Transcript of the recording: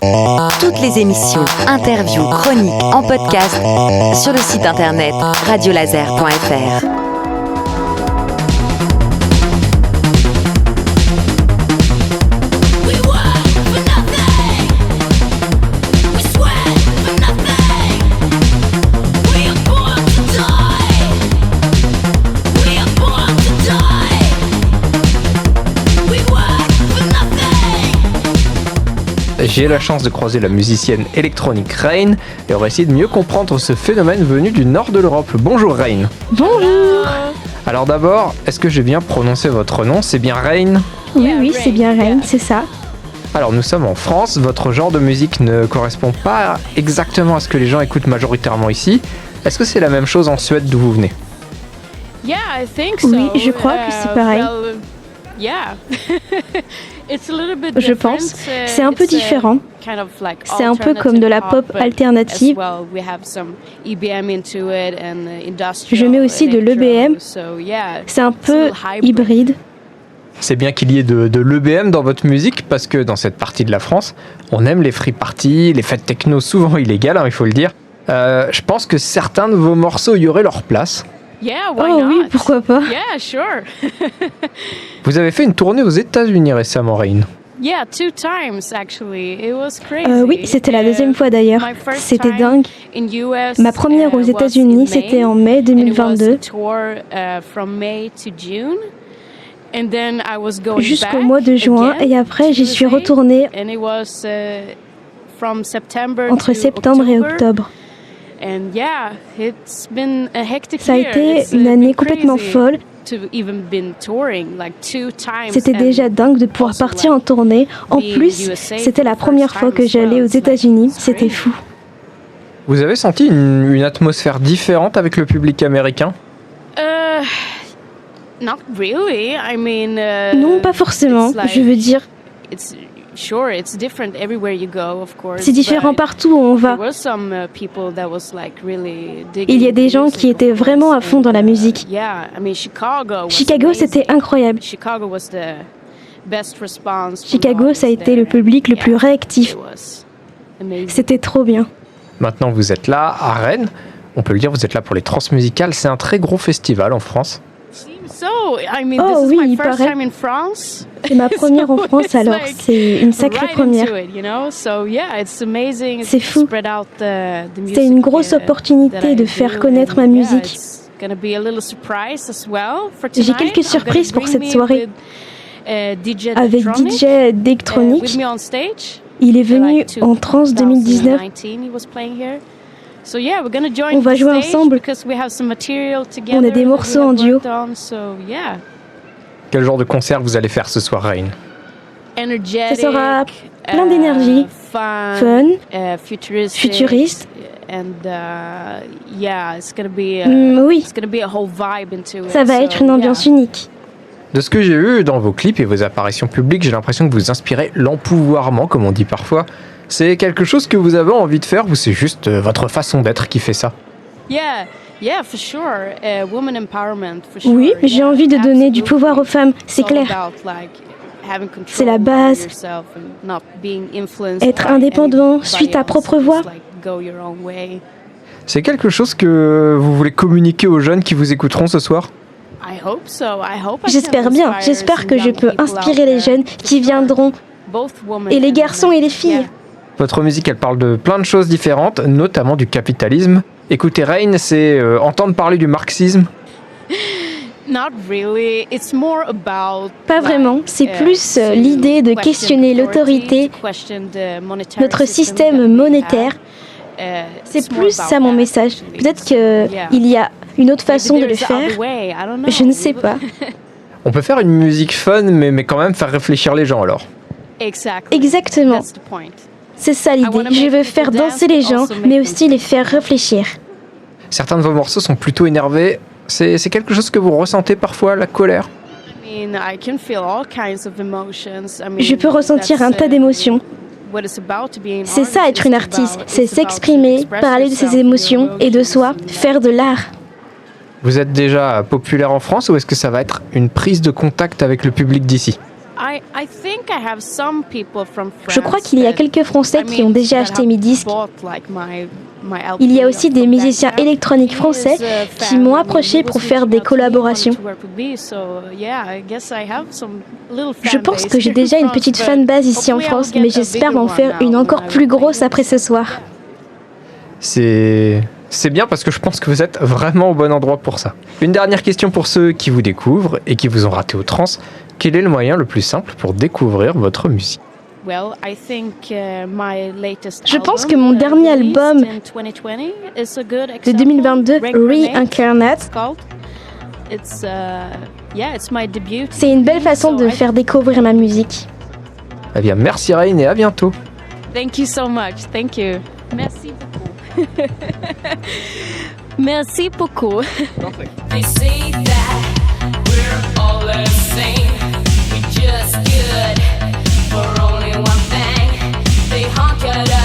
Toutes les émissions, interviews, chroniques en podcast sur le site internet radiolaser.fr. J'ai la chance de croiser la musicienne électronique Rain et on va essayer de mieux comprendre ce phénomène venu du nord de l'Europe. Bonjour Rain. Bonjour. Alors d'abord, est-ce que j'ai bien prononcé votre nom? C'est bien Rain? Oui, c'est bien Rain, c'est ça. Alors nous sommes en France, votre genre de musique ne correspond pas exactement à ce que les gens écoutent majoritairement ici. Est-ce que c'est la même chose en Suède d'où vous venez? Oui, je crois que c'est pareil. Je pense, c'est un peu différent. C'est un peu comme de la pop alternative. Je mets aussi de l'EBM. C'est un peu hybride. C'est bien qu'il y ait de l'EBM dans votre musique parce que dans cette partie de la France, on aime les free parties, les fêtes techno souvent illégales, il faut le dire. Je pense que certains de vos morceaux y auraient leur place. Oh oui, pourquoi pas. Vous avez fait une tournée aux États-Unis récemment, Rain. Oui, c'était la deuxième fois d'ailleurs. C'était dingue. Ma première aux États-Unis, c'était en mai 2022. Jusqu'au mois de juin, et après j'y suis retournée entre septembre et octobre. Ça a été une année complètement folle. C'était déjà dingue de pouvoir partir en tournée. En plus, c'était la première fois que j'allais aux États-Unis. C'était fou. Vous avez senti une atmosphère différente avec le public américain? Non, pas forcément. Je veux dire, c'est différent partout où on va. Il y a des gens qui étaient vraiment à fond dans la musique. Chicago, c'était incroyable. Chicago, ça a été le public le plus réactif. C'était trop bien. Maintenant, vous êtes là, à Rennes. On peut le dire, vous êtes là pour les Transmusicales. C'est un très gros festival en France. Oh oui, il paraît. C'est ma première en France, alors c'est une sacrée première. C'est fou. C'est une grosse opportunité de faire connaître ma musique. J'ai quelques surprises pour cette soirée. Avec DJ d'électronique, il est venu en trans 2019. On va jouer ensemble. On a des morceaux en duo. Quel genre de concert vous allez faire ce soir, Rain? Ça sera plein d'énergie, fun, futuriste. Oui, ça va être une ambiance unique. De ce que j'ai vu dans vos clips et vos apparitions publiques, j'ai l'impression que vous inspirez l'empouvoirment, comme on dit parfois. C'est quelque chose que vous avez envie de faire ou c'est juste votre façon d'être qui fait ça? Oui, j'ai envie de donner du pouvoir aux femmes, c'est clair. C'est la base. Être indépendant, suivre ta propre voie. C'est quelque chose que vous voulez communiquer aux jeunes qui vous écouteront ce soir? J'espère bien. J'espère que je peux inspirer les jeunes qui viendront, et les garçons et les filles. Votre musique, elle parle de plein de choses différentes, notamment du capitalisme. Écoutez, Rain, c'est entendre parler du marxisme. Pas vraiment, c'est plus l'idée de questionner l'autorité, notre système monétaire. C'est plus ça mon message. Peut-être qu'il y a une autre façon de le faire. Je ne sais pas. On peut faire une musique fun, mais quand même faire réfléchir les gens alors. Exactement. C'est ça l'idée. Je veux faire danser les gens, mais aussi les faire réfléchir. Certains de vos morceaux sont plutôt énervés. C'est quelque chose que vous ressentez parfois, la colère? Je peux ressentir un tas d'émotions. C'est ça être une artiste, c'est s'exprimer, parler de ses émotions et de soi, faire de l'art. Vous êtes déjà populaire en France ou est-ce que ça va être une prise de contact avec le public d'ici? Je crois qu'il y a quelques Français qui ont déjà acheté mes disques. Il y a aussi des musiciens électroniques français qui m'ont approché pour faire des collaborations. Je pense que j'ai déjà une petite fanbase ici en France, mais j'espère m'en faire une encore plus grosse après ce soir. C'est bien parce que je pense que vous êtes vraiment au bon endroit pour ça. Une dernière question pour ceux qui vous découvrent et qui vous ont raté au trans. Quel est le moyen le plus simple pour découvrir votre musique ? Je pense que mon dernier album de 2022, Reincarnate, c'est une belle façon de faire découvrir ma musique. Eh bien, merci Rain et à bientôt. Thank you so much. Thank you. Merci beaucoup. Merci beaucoup. They say that we're all the same. We just good for only one thing. They honk at us.